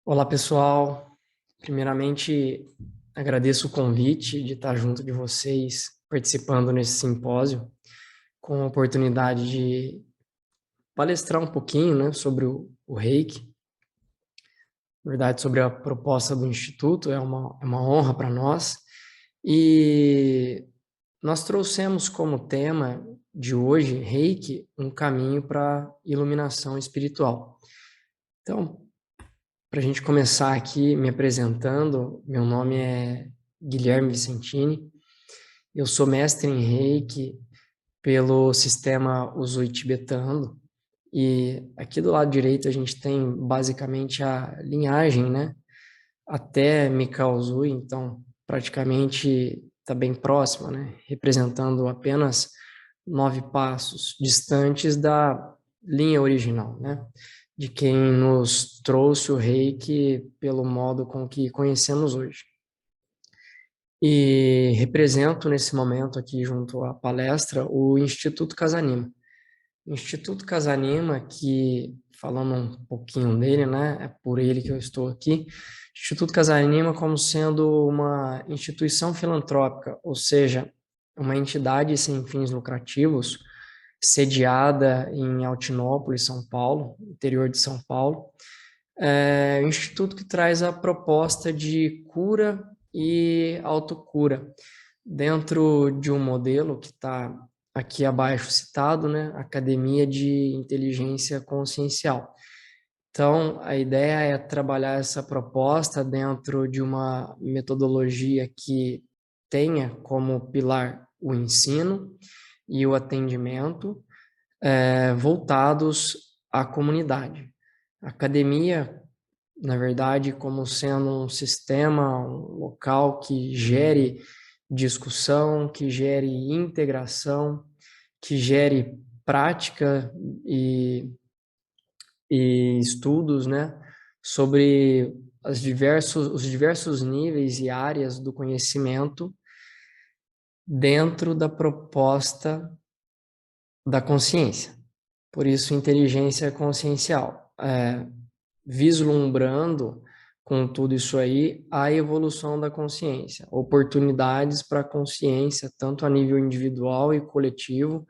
Olá, pessoal. Primeiramente, agradeço o convite de estar junto de vocês, participando nesse simpósio, com a oportunidade de palestrar um pouquinho, né, sobre o Reiki. Na verdade, sobre a proposta do Instituto, é uma honra para nós. E nós trouxemos como tema de hoje, Reiki, um caminho para iluminação espiritual. Então, para a gente começar aqui me apresentando, meu nome é Guilherme Vicentini, eu sou mestre em Reiki pelo sistema Usui tibetano, e aqui do lado direito a gente tem basicamente a linhagem, né, até Mikao Usui, então praticamente está bem próxima, né, representando apenas 9 passos distantes da linha original, né, de quem nos trouxe o Reiki pelo modo com que conhecemos hoje. E represento nesse momento aqui junto à palestra o Instituto Casanima. Instituto Casanima, que falando um pouquinho dele, né, é por ele que eu estou aqui. Instituto Casanima como sendo uma instituição filantrópica, ou seja, uma entidade sem fins lucrativos, sediada em Altinópolis, São Paulo, interior de São Paulo. É um instituto que traz a proposta de cura e autocura dentro de um modelo que está aqui abaixo citado, né? Academia de Inteligência Consciencial. Então, a ideia é trabalhar essa proposta dentro de uma metodologia que tenha como pilar o ensino e o atendimento, voltados à comunidade. A academia, na verdade, como sendo um sistema, um local que gere discussão, que gere integração, que gere prática e, e estudos, né, sobre os diversos níveis e áreas do conhecimento dentro da proposta da consciência. Por isso, inteligência consciencial, vislumbrando com tudo isso aí a evolução da consciência, oportunidades para a consciência, tanto a nível individual e coletivo,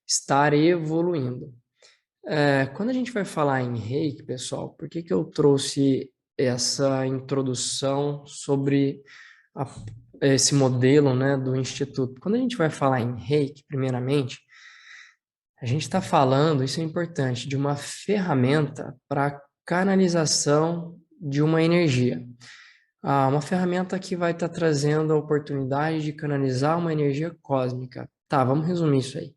estar evoluindo. Quando a gente vai falar em Reiki, pessoal, por que que eu trouxe essa introdução sobre a, esse modelo, né, do Instituto? Quando a gente vai falar em Reiki, primeiramente, a gente está falando, isso é importante, de uma ferramenta para canalização de uma energia. Uma ferramenta que vai estar trazendo a oportunidade de canalizar uma energia cósmica. Tá, vamos resumir isso aí.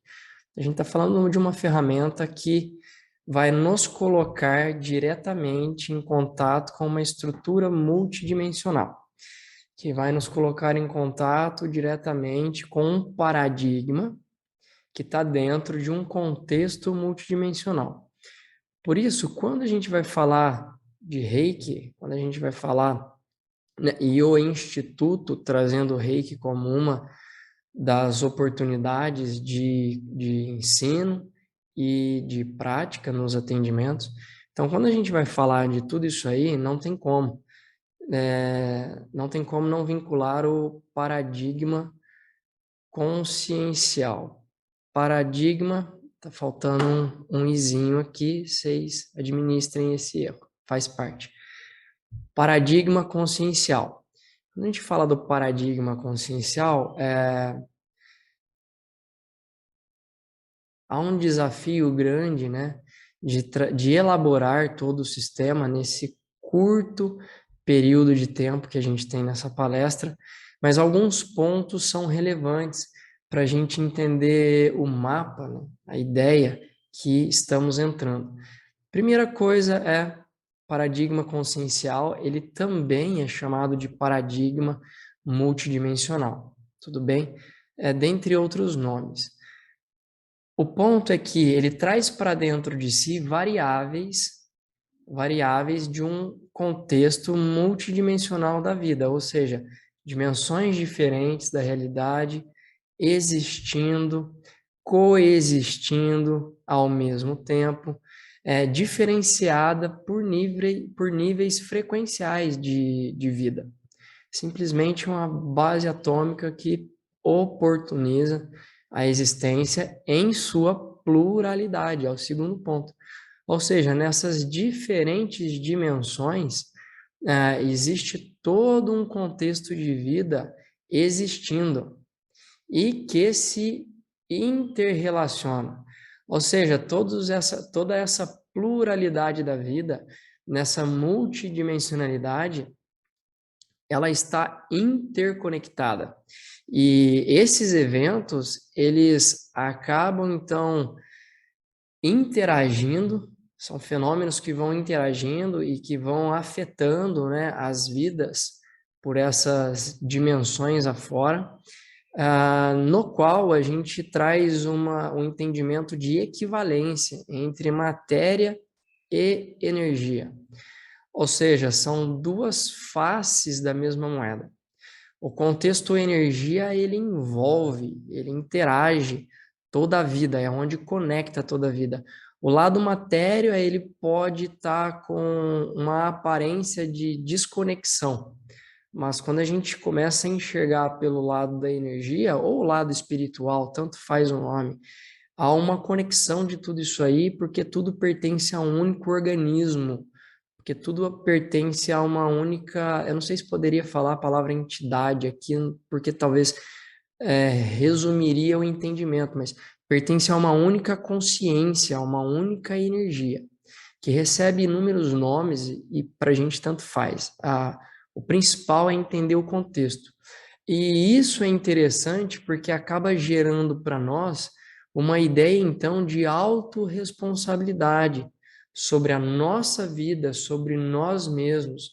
A gente está falando de uma ferramenta que vai nos colocar diretamente em contato com uma estrutura multidimensional, que vai nos colocar em contato diretamente com um paradigma que está dentro de um contexto multidimensional. Por isso, quando a gente vai falar de Reiki, quando a gente vai falar, né, e o Instituto trazendo o Reiki como uma das oportunidades de ensino e de prática nos atendimentos. Então, quando a gente vai falar de tudo isso aí, não tem como não vincular o paradigma consciencial. Paradigma, tá faltando um izinho aqui, vocês administrem esse erro, faz parte. Paradigma consciencial. Quando a gente fala do paradigma consciencial, há um desafio grande, né, de elaborar todo o sistema nesse curto período de tempo que a gente tem nessa palestra, mas alguns pontos são relevantes para a gente entender o mapa, né, a ideia que estamos entrando. Primeira coisa é paradigma consciencial, ele também é chamado de paradigma multidimensional, tudo bem? Dentre outros nomes. O ponto é que ele traz para dentro de si variáveis de um contexto multidimensional da vida, ou seja, dimensões diferentes da realidade existindo, coexistindo ao mesmo tempo, diferenciada por níveis frequenciais de vida. Simplesmente uma base atômica que oportuniza a existência em sua pluralidade, é o segundo ponto. Ou seja, nessas diferentes dimensões, existe todo um contexto de vida existindo e que se interrelaciona. Ou seja, toda essa pluralidade da vida, nessa multidimensionalidade, ela está interconectada. E esses eventos, eles acabam, então, interagindo, são fenômenos que vão interagindo e que vão afetando, né, as vidas por essas dimensões afora, no qual a gente traz um entendimento de equivalência entre matéria e energia. Ou seja, são duas faces da mesma moeda. O contexto energia, ele envolve, ele interage toda a vida, é onde conecta toda a vida. O lado matéria, ele pode estar com uma aparência de desconexão, mas quando a gente começa a enxergar pelo lado da energia, ou o lado espiritual, tanto faz o nome, há uma conexão de tudo isso aí, porque tudo pertence a um único organismo, porque tudo pertence a uma única. Eu não sei se poderia falar a palavra entidade aqui, porque talvez resumiria o entendimento, mas pertence a uma única consciência, a uma única energia, que recebe inúmeros nomes e para a gente tanto faz. O principal é entender o contexto. E isso é interessante porque acaba gerando para nós uma ideia, então, de autorresponsabilidade sobre a nossa vida, sobre nós mesmos.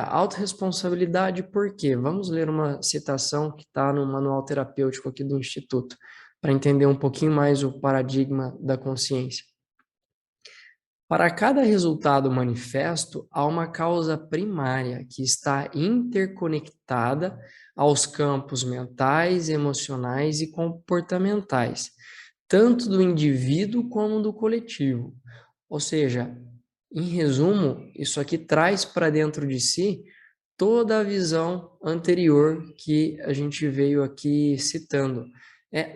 Autorresponsabilidade por quê? Vamos ler uma citação que está no manual terapêutico aqui do Instituto, para entender um pouquinho mais o paradigma da consciência. Para cada resultado manifesto, há uma causa primária que está interconectada aos campos mentais, emocionais e comportamentais, tanto do indivíduo como do coletivo. Ou seja, em resumo, isso aqui traz para dentro de si toda a visão anterior que a gente veio aqui citando.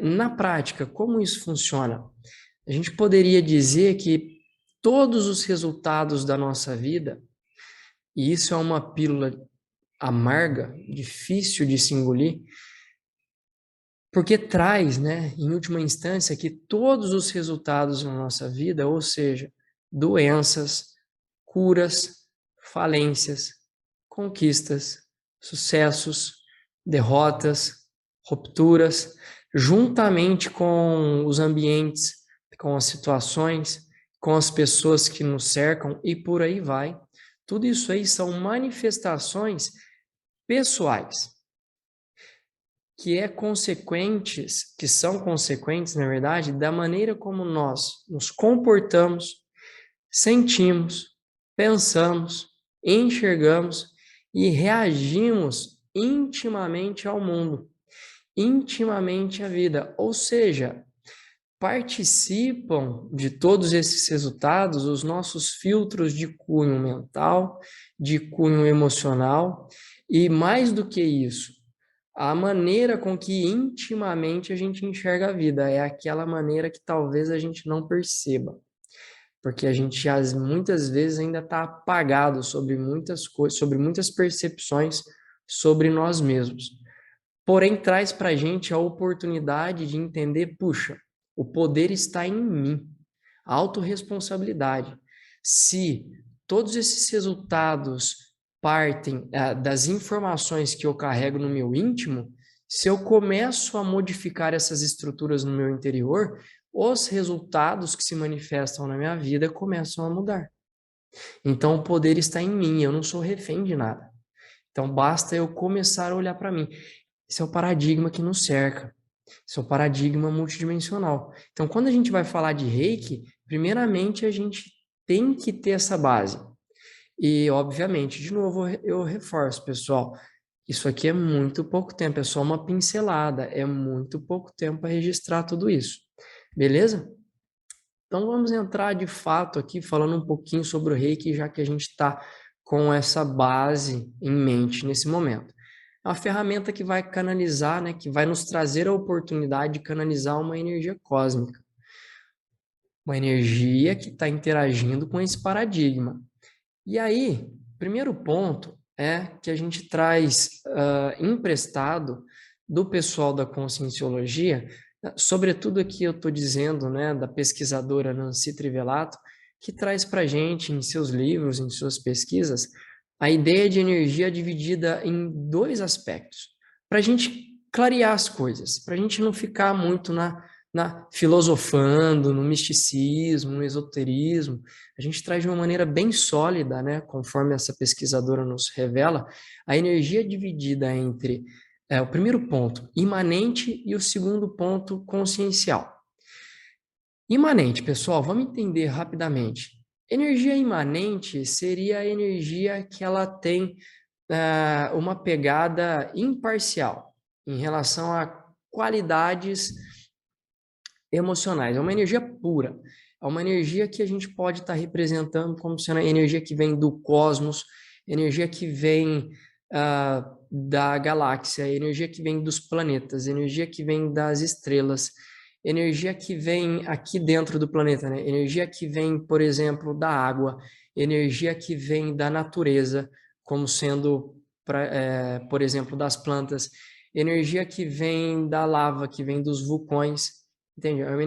Na prática, como isso funciona? A gente poderia dizer que todos os resultados da nossa vida, e isso é uma pílula amarga, difícil de se engolir, porque traz, né, em última instância, que todos os resultados da nossa vida, ou seja, doenças, curas, falências, conquistas, sucessos, derrotas, rupturas, juntamente com os ambientes, com as situações, com as pessoas que nos cercam e por aí vai. Tudo isso aí são manifestações pessoais que são consequentes, na verdade, da maneira como nós nos comportamos, sentimos, pensamos, enxergamos e reagimos intimamente ao mundo, intimamente à vida. Ou seja, participam de todos esses resultados os nossos filtros de cunho mental, de cunho emocional e, mais do que isso, a maneira com que intimamente a gente enxerga a vida é aquela maneira que talvez a gente não perceba, porque a gente muitas vezes ainda está apagado sobre muitas coisas, sobre muitas percepções sobre nós mesmos. Porém, traz para a gente a oportunidade de entender, puxa, o poder está em mim, a autorresponsabilidade. Se todos esses resultados partem das informações que eu carrego no meu íntimo, se eu começo a modificar essas estruturas no meu interior, os resultados que se manifestam na minha vida começam a mudar. Então, o poder está em mim, eu não sou refém de nada. Então, basta eu começar a olhar para mim. Esse é o paradigma que nos cerca. Esse é o paradigma multidimensional. Então, quando a gente vai falar de Reiki, primeiramente a gente tem que ter essa base. E, obviamente, de novo, eu reforço, pessoal, isso aqui é muito pouco tempo, é só uma pincelada, é muito pouco tempo para registrar tudo isso. Beleza? Então, vamos entrar de fato aqui falando um pouquinho sobre o Reiki, já que a gente está com essa base em mente nesse momento. É uma ferramenta que vai canalizar, né, que vai nos trazer a oportunidade de canalizar uma energia cósmica. Uma energia que está interagindo com esse paradigma. E aí, primeiro ponto é que a gente traz emprestado do pessoal da Conscienciologia, sobretudo aqui eu estou dizendo, né, da pesquisadora Nancy Trivelato, que traz para a gente em seus livros, em suas pesquisas, a ideia de energia dividida em dois aspectos, para a gente clarear as coisas, para a gente não ficar muito na filosofando, no misticismo, no esoterismo. A gente traz de uma maneira bem sólida, né, conforme essa pesquisadora nos revela, a energia dividida entre o primeiro ponto, imanente, e o segundo ponto, consciencial. Imanente, pessoal, vamos entender rapidamente. Energia imanente seria a energia que ela tem uma pegada imparcial em relação a qualidades emocionais. É uma energia pura. É uma energia que a gente pode estar representando como sendo a energia que vem do cosmos, energia que vem da galáxia, energia que vem dos planetas, energia que vem das estrelas, energia que vem aqui dentro do planeta, né? Energia que vem, por exemplo, da água, energia que vem da natureza, como sendo, por exemplo, das plantas, energia que vem da lava, que vem dos vulcões. Entende? É uma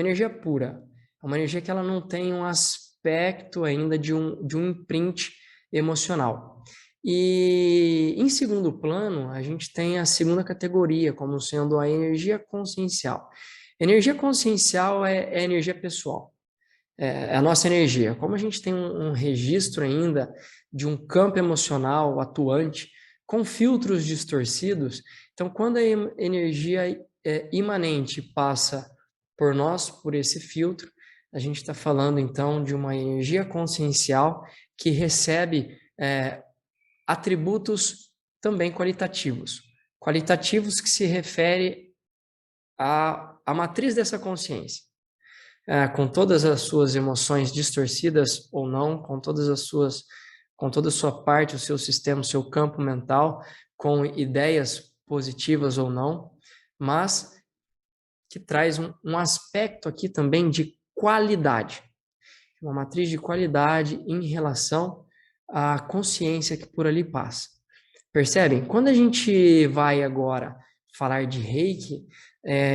energia pura. É uma energia que ela não tem um aspecto ainda de um imprint emocional. E em segundo plano, a gente tem a segunda categoria, como sendo a energia consciencial. Energia consciencial é energia pessoal, é a nossa energia. Como a gente tem um registro ainda de um campo emocional atuante, com filtros distorcidos, então quando a energia imanente passa por nós, por esse filtro, a gente está falando então de uma energia consciencial que recebe atributos também qualitativos. Qualitativos que se refere à matriz dessa consciência. Com todas as suas emoções distorcidas ou não, com toda a sua parte, o seu sistema, o seu campo mental, com ideias positivas ou não, mas que traz um aspecto aqui também de qualidade, uma matriz de qualidade em relação à consciência que por ali passa. Percebem? Quando a gente vai agora falar de Reiki,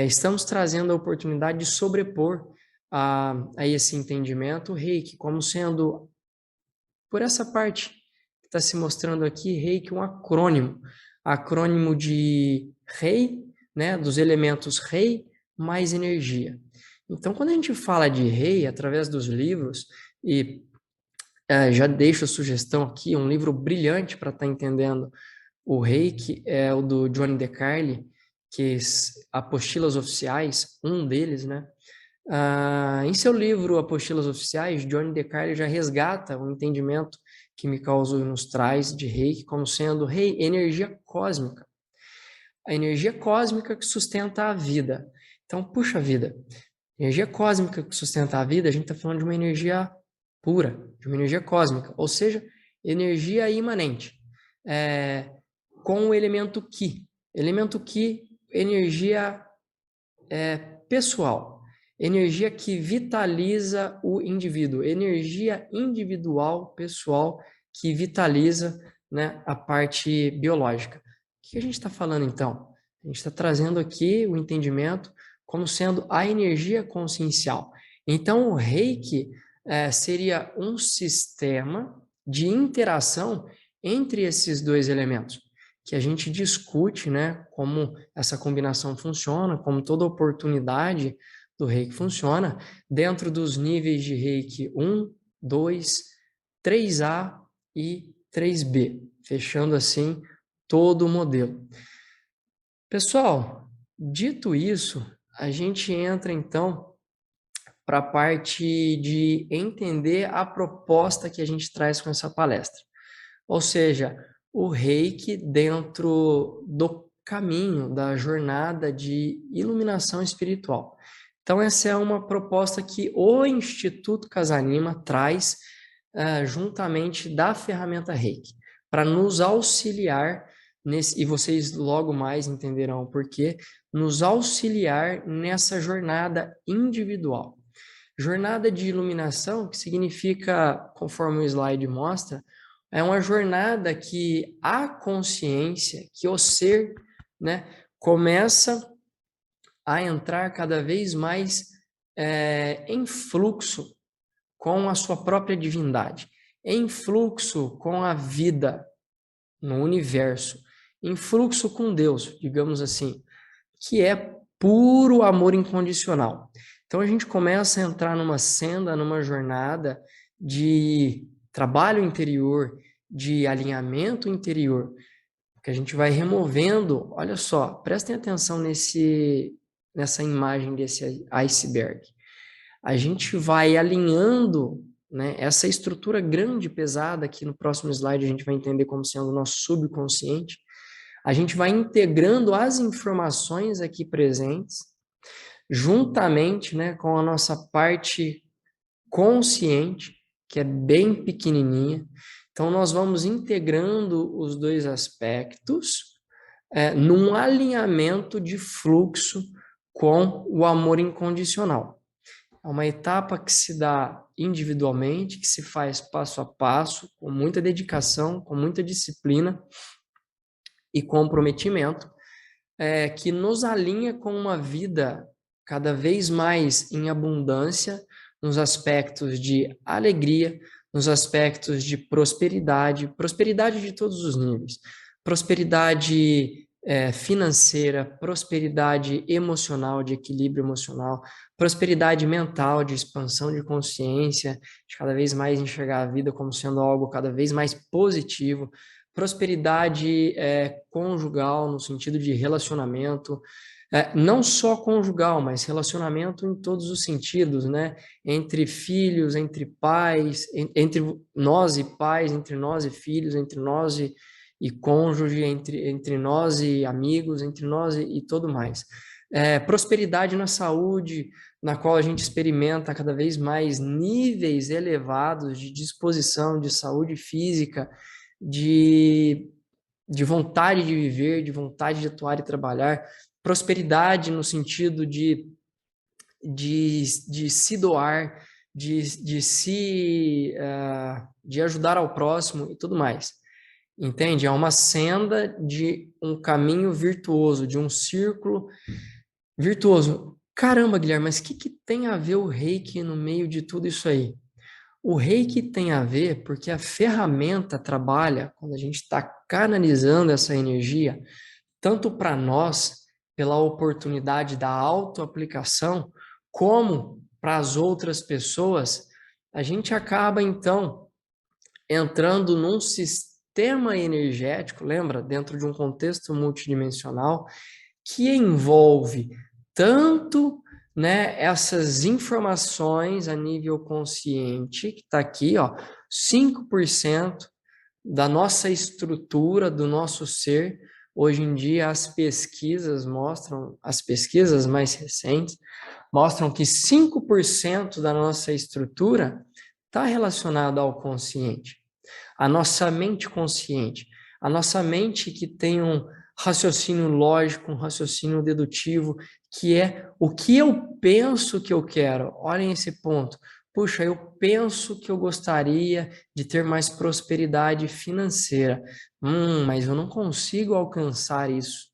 estamos trazendo a oportunidade de sobrepor a esse entendimento o Reiki como sendo, por essa parte que está se mostrando aqui, Reiki um acrônimo de Rei, né, dos elementos Rei mais energia. Então, quando a gente fala de Rei, através dos livros, e já deixo a sugestão aqui, um livro brilhante para estar entendendo o Reiki, é o do Johnny DeCarli, que Apostilas Oficiais, um deles, né? Em seu livro Apostilas Oficiais, Johnny DeCarli já resgata o entendimento que Mikao nos traz de Reiki como sendo energia cósmica. A energia cósmica que sustenta a vida. Então, puxa vida, energia cósmica que sustenta a vida, a gente está falando de uma energia pura, de uma energia cósmica, ou seja, energia imanente, com o elemento Ki. Elemento Ki, energia pessoal, energia que vitaliza o indivíduo, energia individual, pessoal, que vitaliza, né, a parte biológica. O que a gente está falando então? A gente está trazendo aqui o entendimento como sendo a energia consciencial. Então, o Reiki seria um sistema de interação entre esses dois elementos, que a gente discute, né, como essa combinação funciona, como toda oportunidade do Reiki funciona, dentro dos níveis de Reiki 1, 2, 3A e 3B, fechando assim todo o modelo. Pessoal, dito isso, a gente entra então para a parte de entender a proposta que a gente traz com essa palestra. Ou seja, o Reiki dentro do caminho da jornada de iluminação espiritual. Então, essa é uma proposta que o Instituto Casanima traz juntamente da ferramenta Reiki, para nos auxiliar nesse, e vocês logo mais entenderão o porquê, nos auxiliar nessa jornada individual. Jornada de iluminação, que significa, conforme o slide mostra, é uma jornada que a consciência, que o ser, né, começa a entrar cada vez mais em fluxo com a sua própria divindade, em fluxo com a vida no universo, em fluxo com Deus, digamos assim, que é puro amor incondicional. Então a gente começa a entrar numa senda, numa jornada de trabalho interior, de alinhamento interior, que a gente vai removendo. Olha só, prestem atenção nessa imagem desse iceberg. A gente vai alinhando, né, essa estrutura grande, pesada, que no próximo slide a gente vai entender como sendo o nosso subconsciente. A gente vai integrando as informações aqui presentes, juntamente, né, com a nossa parte consciente, que é bem pequenininha. Então, nós vamos integrando os dois aspectos num alinhamento de fluxo com o amor incondicional. É uma etapa que se dá individualmente, que se faz passo a passo, com muita dedicação, com muita disciplina e comprometimento, que nos alinha com uma vida cada vez mais em abundância, nos aspectos de alegria, nos aspectos de prosperidade, prosperidade de todos os níveis, prosperidade financeira, prosperidade emocional, de equilíbrio emocional, prosperidade mental, de expansão de consciência, de cada vez mais enxergar a vida como sendo algo cada vez mais positivo, prosperidade conjugal, no sentido de relacionamento, não só conjugal, mas relacionamento em todos os sentidos, né? Entre filhos, entre pais, entre nós e pais, entre nós e filhos, entre nós e cônjuge, entre nós e amigos, entre nós e tudo mais. Prosperidade na saúde, na qual a gente experimenta cada vez mais níveis elevados de disposição, de saúde física, de vontade de viver, de vontade de atuar e trabalhar, prosperidade no sentido de se doar, de ajudar ao próximo e tudo mais. Entende? É uma senda de um caminho virtuoso, de um círculo virtuoso. Caramba, Guilherme, mas o que tem a ver o Reiki no meio de tudo isso aí? O Reiki tem a ver porque a ferramenta trabalha, quando a gente está canalizando essa energia, tanto para nós, pela oportunidade da autoaplicação, como para as outras pessoas, a gente acaba, então, entrando num sistema energético, lembra? Dentro de um contexto multidimensional, que envolve tanto, né, essas informações a nível consciente, que está aqui, ó, 5% da nossa estrutura, do nosso ser. Hoje em dia, as pesquisas mostram, as pesquisas mais recentes, mostram que 5% da nossa estrutura está relacionada ao consciente, a nossa mente consciente, a nossa mente que tem um raciocínio lógico, um raciocínio dedutivo, que é o que eu penso que eu quero. Olhem esse ponto. Puxa, eu penso que eu gostaria de ter mais prosperidade financeira. Mas eu não consigo alcançar isso.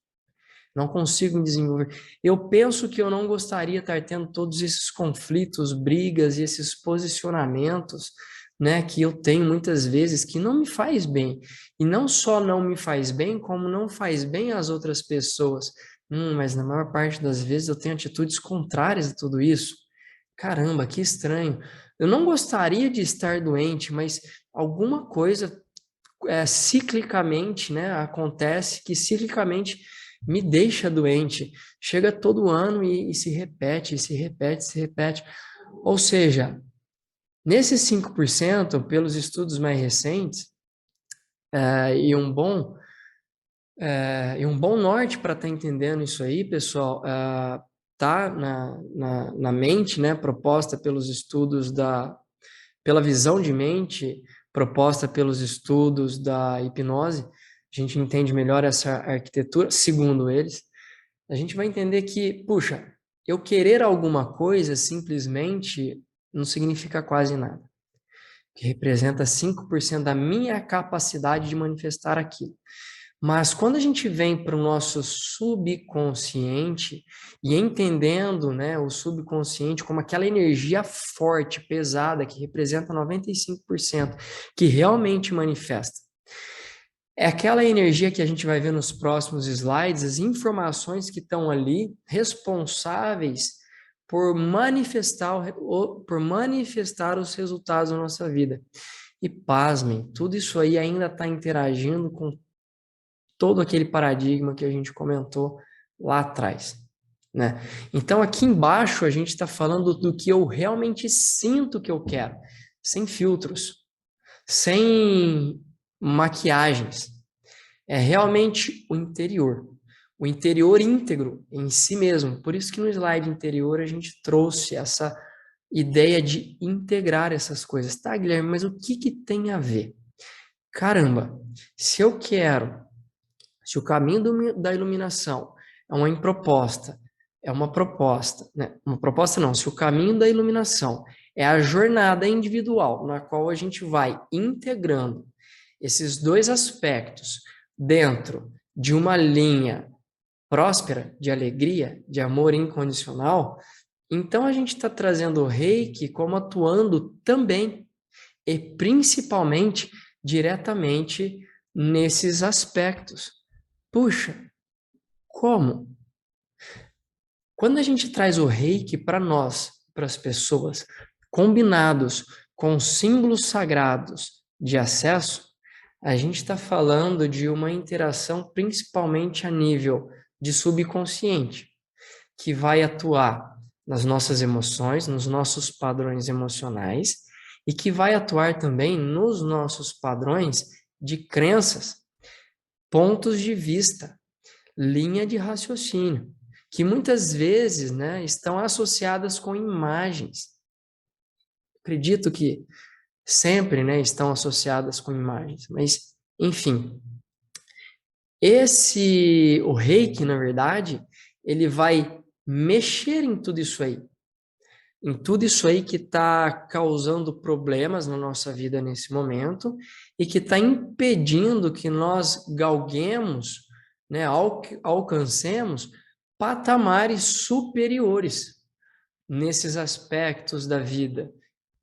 Não consigo desenvolver. Eu penso que eu não gostaria de estar tendo todos esses conflitos, brigas e esses posicionamentos, né, que eu tenho muitas vezes que não me faz bem. E não só não me faz bem, como não faz bem às outras pessoas. Mas na maior parte das vezes eu tenho atitudes contrárias a tudo isso. Caramba, que estranho. Eu não gostaria de estar doente, mas alguma coisa ciclicamente, né, acontece que ciclicamente me deixa doente. Chega todo ano e se repete, se repete, se repete. Ou seja, nesses 5%, pelos estudos mais recentes, e um bom norte para estar entendendo isso aí, pessoal, está na mente, né, proposta pelos estudos pela visão de mente proposta pelos estudos da hipnose, a gente entende melhor essa arquitetura, segundo eles, a gente vai entender que, puxa, eu querer alguma coisa simplesmente não significa quase nada, que representa 5% da minha capacidade de manifestar aquilo. Mas quando a gente vem para o nosso subconsciente e entendendo, né, o subconsciente como aquela energia forte, pesada, que representa 95%, que realmente manifesta. É aquela energia que a gente vai ver nos próximos slides, as informações que estão ali responsáveis por manifestar os resultados da nossa vida. E pasmem, tudo isso aí ainda está interagindo com todo aquele paradigma que a gente comentou lá atrás, né? Então, aqui embaixo, a gente está falando do que eu realmente sinto que eu quero, sem filtros, sem maquiagens. É realmente o interior íntegro em si mesmo. Por isso que no slide anterior a gente trouxe essa ideia de integrar essas coisas. Tá, Guilherme, mas o que tem a ver? Caramba, se eu quero se o caminho da iluminação é uma proposta, né? Uma proposta não, se o caminho da iluminação é a jornada individual, na qual a gente vai integrando esses dois aspectos dentro de uma linha próspera, de alegria, de amor incondicional, então a gente está trazendo o Reiki como atuando também e principalmente diretamente nesses aspectos. Puxa, como? Quando a gente traz o Reiki para nós, para as pessoas, combinados com símbolos sagrados de acesso, a gente está falando de uma interação principalmente a nível de subconsciente, que vai atuar nas nossas emoções, nos nossos padrões emocionais, e que vai atuar também nos nossos padrões de crenças, pontos de vista, linha de raciocínio, que muitas vezes, né, estão associadas com imagens. Acredito que sempre, né, estão associadas com imagens, mas, enfim. O Reiki, na verdade, ele vai mexer em tudo isso aí. Em tudo isso aí que está causando problemas na nossa vida nesse momento e que está impedindo que nós galguemos, né, alcancemos patamares superiores nesses aspectos da vida,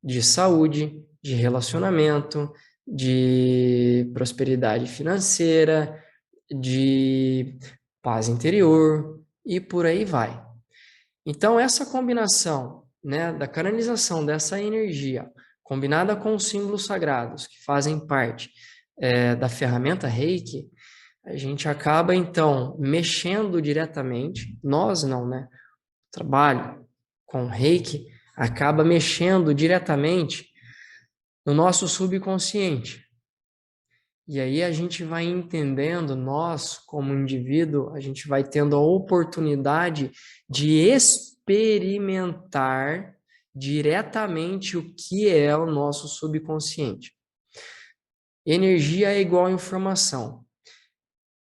de saúde, de relacionamento, de prosperidade financeira, de paz interior e por aí vai. Então, essa combinação, né, da canalização dessa energia, combinada com os símbolos sagrados que fazem parte da ferramenta Reiki, a gente acaba, então, mexendo diretamente, nós não, né? O trabalho com Reiki acaba mexendo diretamente no nosso subconsciente. E aí a gente vai entendendo, nós, como indivíduo, a gente vai tendo a oportunidade de experimentar diretamente o que é o nosso subconsciente. Energia é igual a informação.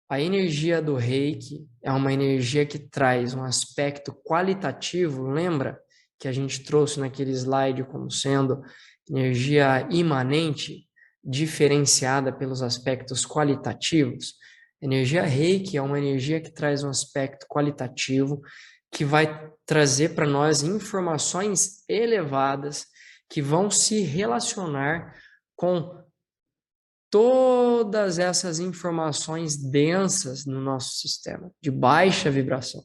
A energia do Reiki é uma energia que traz um aspecto qualitativo, lembra que a gente trouxe naquele slide como sendo energia imanente, diferenciada pelos aspectos qualitativos? Energia Reiki é uma energia que traz um aspecto qualitativo, que vai trazer para nós informações elevadas que vão se relacionar com todas essas informações densas no nosso sistema, de baixa vibração.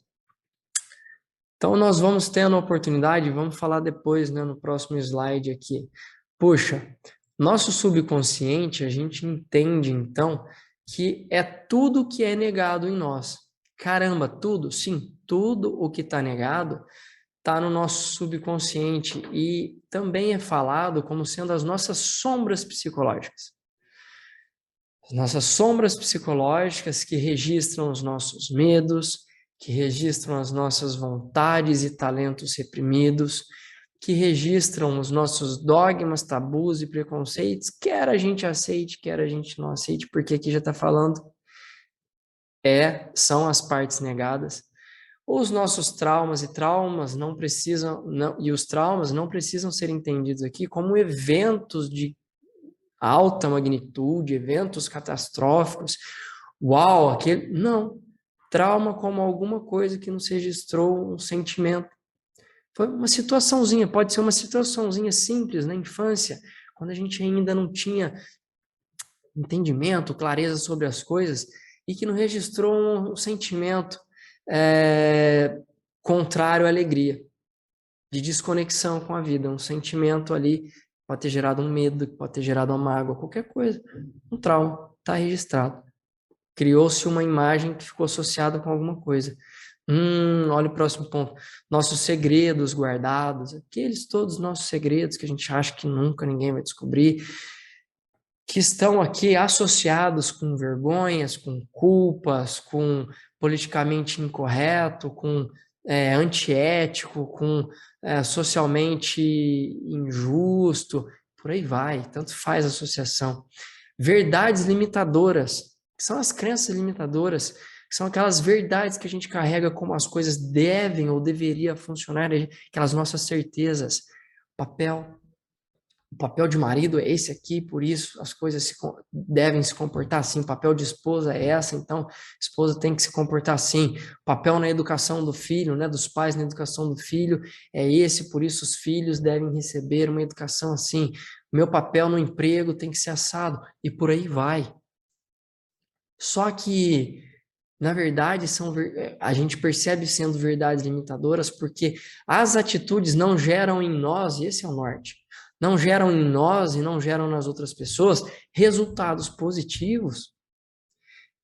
Então, nós vamos tendo a oportunidade, vamos falar depois, né, no próximo slide aqui. Puxa, nosso subconsciente, a gente entende, então, que é tudo que é negado em nós. Caramba, tudo? Sim, tudo o que está negado está no nosso subconsciente e também é falado como sendo as nossas sombras psicológicas. As nossas sombras psicológicas que registram os nossos medos, que registram as nossas vontades e talentos reprimidos, que registram os nossos dogmas, tabus e preconceitos, quer a gente aceite, quer a gente não aceite, porque aqui já está falando, são as partes negadas. Os nossos traumas e traumas não precisam, e os traumas não precisam ser entendidos aqui como eventos de alta magnitude, eventos catastróficos. Uau, aquele. Não. Trauma como alguma coisa que nos registrou um sentimento. Foi uma situaçãozinha, pode ser uma situaçãozinha simples na infância, quando a gente ainda não tinha entendimento, clareza sobre as coisas, e que não registrou um sentimento contrário à alegria, de desconexão com a vida, um sentimento ali pode ter gerado um medo, pode ter gerado uma mágoa, qualquer coisa, um trauma, está registrado. Criou-se uma imagem que ficou associada com alguma coisa. Olha o próximo ponto. Nossos segredos guardados, aqueles todos nossos segredos que a gente acha que nunca ninguém vai descobrir, que estão aqui associados com vergonhas, com culpas, com politicamente incorreto, com antiético, com socialmente injusto, por aí vai, tanto faz a associação. Verdades limitadoras, que são as crenças limitadoras, que são aquelas verdades que a gente carrega como as coisas devem ou deveria funcionar, aquelas nossas certezas. O papel de marido é esse aqui, por isso as coisas devem se comportar assim. O papel de esposa é essa, então a esposa tem que se comportar assim. O papel na educação do filho, né, dos pais na educação do filho é esse, por isso os filhos devem receber uma educação assim. O meu papel no emprego tem que ser assado, e por aí vai. Só que, na verdade, a gente percebe sendo verdades limitadoras porque as atitudes não geram em nós, e esse é o norte, não geram em nós e não geram nas outras pessoas resultados positivos,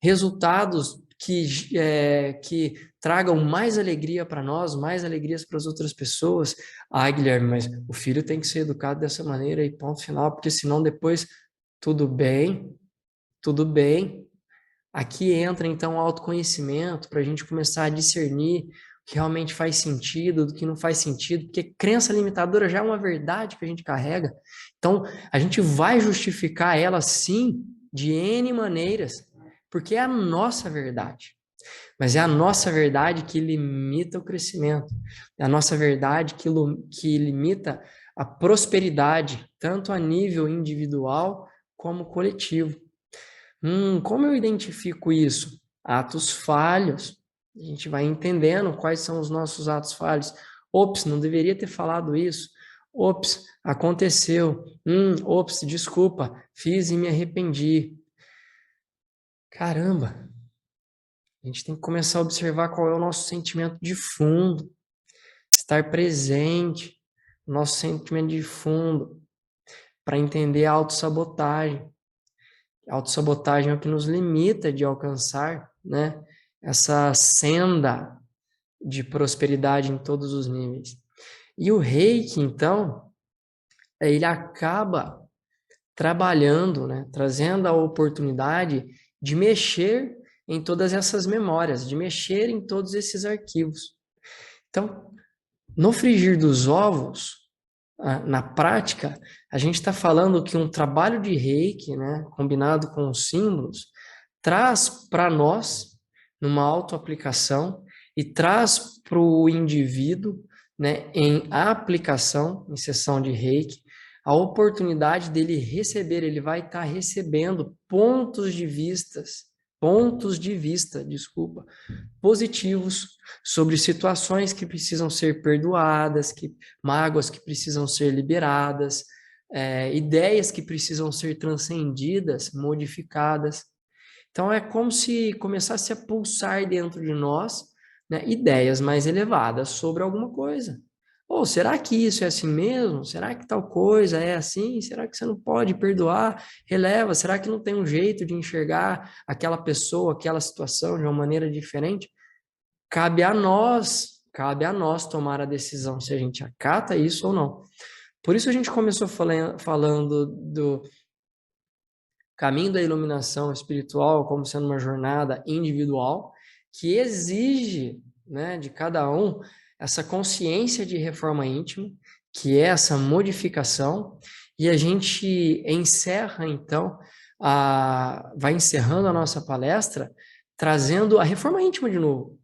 resultados que tragam mais alegria para nós, mais alegrias para as outras pessoas. Ah, Guilherme, mas o filho tem que ser educado dessa maneira e ponto final, porque senão depois, tudo bem, tudo bem. Aqui entra, então, o autoconhecimento para a gente começar a discernir o que realmente faz sentido, do que não faz sentido, porque crença limitadora já é uma verdade que a gente carrega. Então, a gente vai justificar ela, sim, de N maneiras, porque é a nossa verdade. Mas é a nossa verdade que limita o crescimento, é a nossa verdade que limita a prosperidade, tanto a nível individual como coletivo. Como eu identifico isso? Atos falhos. A gente vai entendendo quais são os nossos atos falhos. Ops, não deveria ter falado isso. Ops, aconteceu. Ops, desculpa, fiz e me arrependi. Caramba, a gente tem que começar a observar qual é o nosso sentimento de fundo, estar presente, nosso sentimento de fundo, para entender a autossabotagem. A autossabotagem é o que nos limita de alcançar, né, essa senda de prosperidade em todos os níveis. E o Reiki, então, ele acaba trabalhando, né, trazendo a oportunidade de mexer em todas essas memórias, de mexer em todos esses arquivos. Então, no frigir dos ovos, na prática, a gente está falando que um trabalho de Reiki, né, combinado com os símbolos, traz para nós, numa autoaplicação, e traz para o indivíduo, né, em aplicação, em sessão de Reiki, a oportunidade dele receber, ele vai estar recebendo pontos de vista, desculpa, positivos sobre situações que precisam ser perdoadas, mágoas que precisam ser liberadas, ideias que precisam ser transcendidas, modificadas. Então é como se começasse a pulsar dentro de nós, né, ideias mais elevadas sobre alguma coisa. Ou será que isso é assim mesmo? Será que tal coisa é assim? Será que você não pode perdoar? Releva. Será que não tem um jeito de enxergar aquela pessoa, aquela situação de uma maneira diferente? Cabe a nós tomar a decisão se a gente acata isso ou não. Por isso a gente começou falando do caminho da iluminação espiritual como sendo uma jornada individual, que exige, né, de cada um essa consciência de reforma íntima, que é essa modificação, e a gente encerra, então, vai encerrando a nossa palestra, trazendo a reforma íntima de novo.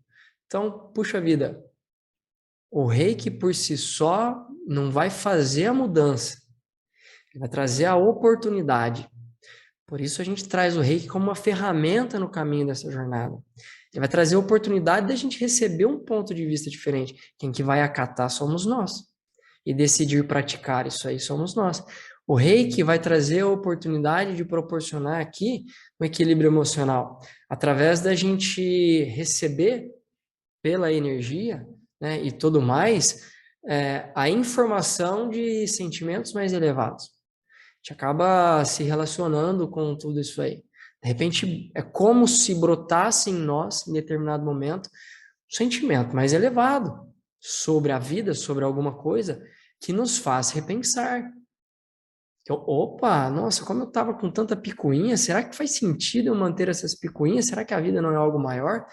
Então, puxa vida, o reiki por si só não vai fazer a mudança, ele vai trazer a oportunidade. Por isso a gente traz o reiki como uma ferramenta no caminho dessa jornada. Ele vai trazer a oportunidade da gente receber um ponto de vista diferente. Quem que vai acatar somos nós. E decidir praticar isso aí somos nós. O reiki vai trazer a oportunidade de proporcionar aqui um equilíbrio emocional. Através da gente receber pela energia, né, e tudo mais, a informação de sentimentos mais elevados. A gente acaba se relacionando com tudo isso aí. De repente, é como se brotasse em nós, em determinado momento, um sentimento mais elevado sobre a vida, sobre alguma coisa, que nos faz repensar. Opa, nossa, como eu estava com tanta picuinha, será que faz sentido eu manter essas picuinhas? Será que a vida não é algo maior?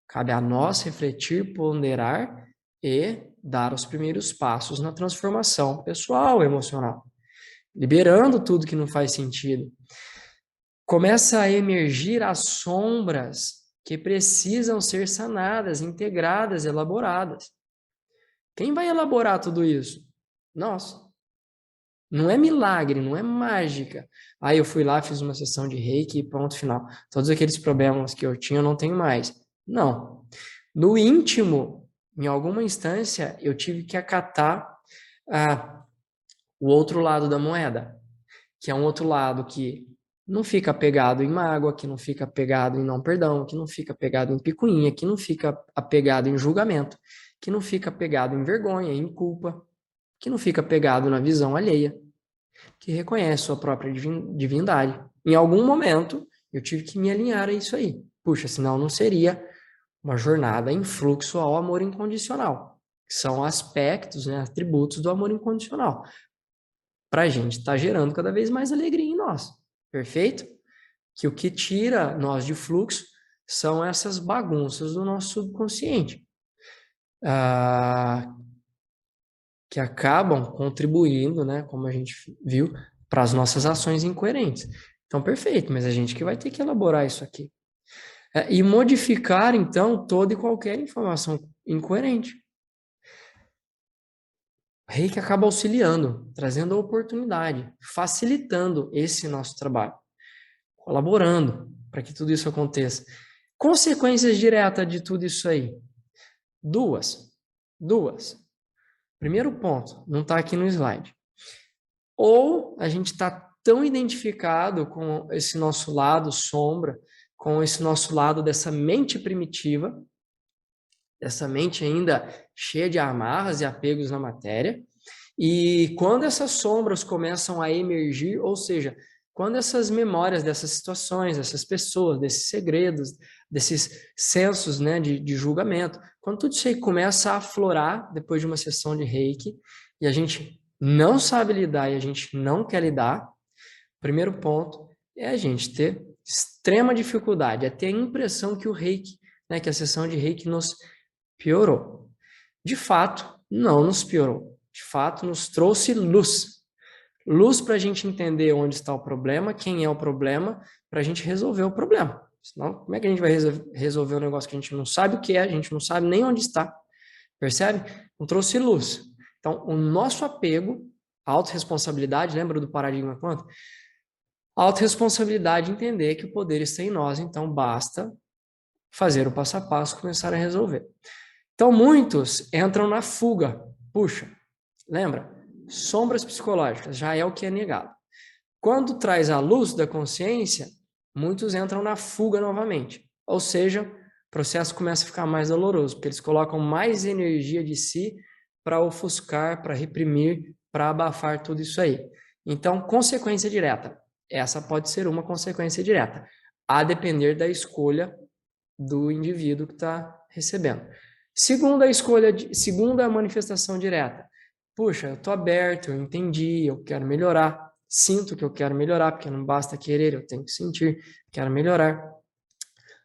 Cabe a nós refletir, ponderar e dar os primeiros passos na transformação pessoal, emocional, liberando tudo que não faz sentido. Começa a emergir as sombras que precisam ser sanadas, integradas, elaboradas. Quem vai elaborar tudo isso? Nós. Não é milagre, não é mágica. Aí eu fui lá, fiz uma sessão de reiki e ponto final. Todos aqueles problemas que eu tinha, eu não tenho mais. Não. No íntimo, em alguma instância, eu tive que acatar o outro lado da moeda, que é um outro lado que não fica apegado em mágoa, que não fica apegado em não perdão, que não fica apegado em picuinha, que não fica apegado em julgamento, que não fica apegado em vergonha, em culpa, que não fica apegado na visão alheia, que reconhece sua própria divindade. Em algum momento, eu tive que me alinhar a isso aí. Puxa, senão não seria uma jornada em fluxo ao amor incondicional, que são aspectos, né, atributos do amor incondicional, para a gente estar gerando cada vez mais alegria em nós. Perfeito? Que o que tira nós de fluxo são essas bagunças do nosso subconsciente, que acabam contribuindo, né, como a gente viu, para as nossas ações incoerentes. Então, perfeito, mas a gente que vai ter que elaborar isso aqui. E modificar, então, toda e qualquer informação incoerente. O reiki acaba auxiliando, trazendo a oportunidade, facilitando esse nosso trabalho, colaborando para que tudo isso aconteça. Consequências diretas de tudo isso aí? Duas. Primeiro ponto, não está aqui no slide. Ou a gente está tão identificado com esse nosso lado sombra, com esse nosso lado dessa mente primitiva, dessa mente ainda cheia de amarras e apegos na matéria, e quando essas sombras começam a emergir, ou seja, quando essas memórias dessas situações, dessas pessoas, desses segredos, desses sensos, né, de julgamento, quando tudo isso aí começa a aflorar depois de uma sessão de reiki, e a gente não sabe lidar e a gente não quer lidar, o primeiro ponto é a gente ter extrema dificuldade, é ter a impressão que o reiki, né, que a sessão de reiki nos piorou. De fato, não nos piorou. De fato, nos trouxe luz. Luz para a gente entender onde está o problema, quem é o problema, para a gente resolver o problema. Senão, como é que a gente vai resolver um negócio que a gente não sabe o que é, a gente não sabe nem onde está? Percebe? Não trouxe luz. Então, o nosso apego, a autorresponsabilidade, lembra do paradigma quântico? A autorresponsabilidade, entender que o poder está em nós, então basta fazer o passo a passo, começar a resolver. Então, muitos entram na fuga. Puxa, lembra? Sombras psicológicas, já é o que é negado. Quando traz a luz da consciência, muitos entram na fuga novamente. Ou seja, o processo começa a ficar mais doloroso, porque eles colocam mais energia de si para ofuscar, para reprimir, para abafar tudo isso aí. Então, consequência direta. Essa pode ser uma consequência direta, a depender da escolha do indivíduo que está recebendo. Segunda manifestação direta. Puxa, eu estou aberto, eu entendi, eu quero melhorar. Sinto que eu quero melhorar, porque não basta querer, eu tenho que sentir, quero melhorar.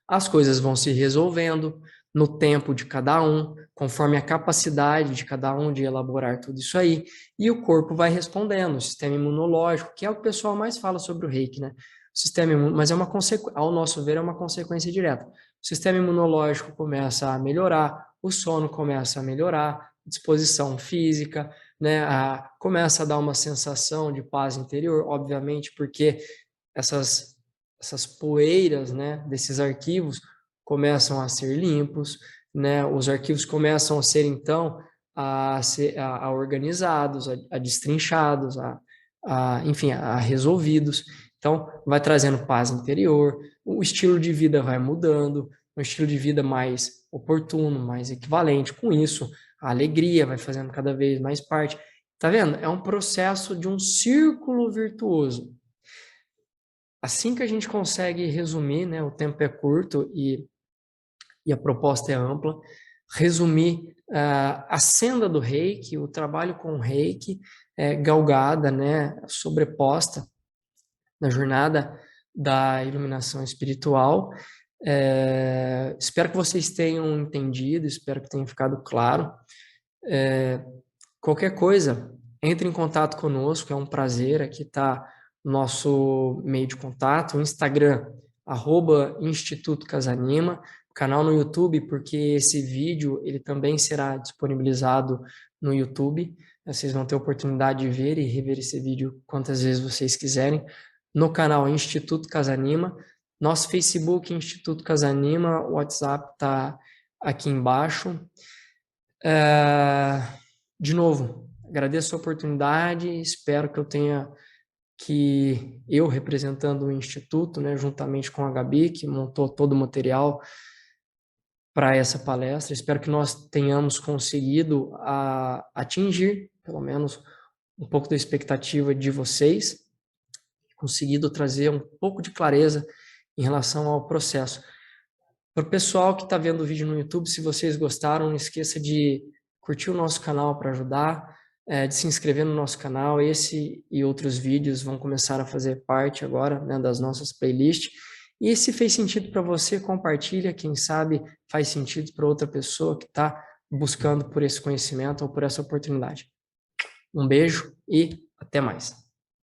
as coisas vão se resolvendo no tempo de cada um, conforme a capacidade de cada um de elaborar tudo isso aí, e o corpo vai respondendo, o sistema imunológico, que é o que o pessoal mais fala sobre o reiki, né? O sistema mas é uma consequência, ao nosso ver, é uma consequência direta. O sistema imunológico começa a melhorar, o sono começa a melhorar, disposição física, né? Começa a dar uma sensação de paz interior, obviamente, porque essas poeiras, né, desses arquivos começam a ser limpos, né? Os arquivos começam a ser, então, a organizados, a destrinchados, enfim, a resolvidos. Então, vai trazendo paz interior, o estilo de vida vai mudando, um estilo de vida mais oportuno, mais equivalente. Com isso, a alegria vai fazendo cada vez mais parte. Tá vendo? É um processo de um círculo virtuoso. Assim que a gente consegue resumir, né, o tempo é curto e a proposta é ampla, resumir a senda do reiki, o trabalho com o reiki, galgada, né, sobreposta na jornada da iluminação espiritual. Espero que vocês tenham entendido, espero que tenha ficado claro. Qualquer coisa, entre em contato conosco, é um prazer. Aqui está nosso meio de contato, o Instagram, @Instituto Casanima, canal no YouTube, porque esse vídeo ele também será disponibilizado no YouTube. Vocês vão ter a oportunidade de ver e rever esse vídeo quantas vezes vocês quiserem. No canal Instituto Casanima, nosso Facebook Instituto Casanima, o WhatsApp está aqui embaixo. De novo, agradeço a oportunidade, espero que eu representando o Instituto, né, juntamente com a Gabi, que montou todo o material para essa palestra, espero que nós tenhamos conseguido atingir, pelo menos, um pouco da expectativa de vocês, conseguido trazer um pouco de clareza em relação ao processo. Para o pessoal que está vendo o vídeo no YouTube, se vocês gostaram, não esqueça de curtir o nosso canal para ajudar, de se inscrever no nosso canal. Esse e outros vídeos vão começar a fazer parte agora, né, das nossas playlists. E se fez sentido para você, compartilha. Quem sabe faz sentido para outra pessoa que está buscando por esse conhecimento ou por essa oportunidade. Um beijo e até mais.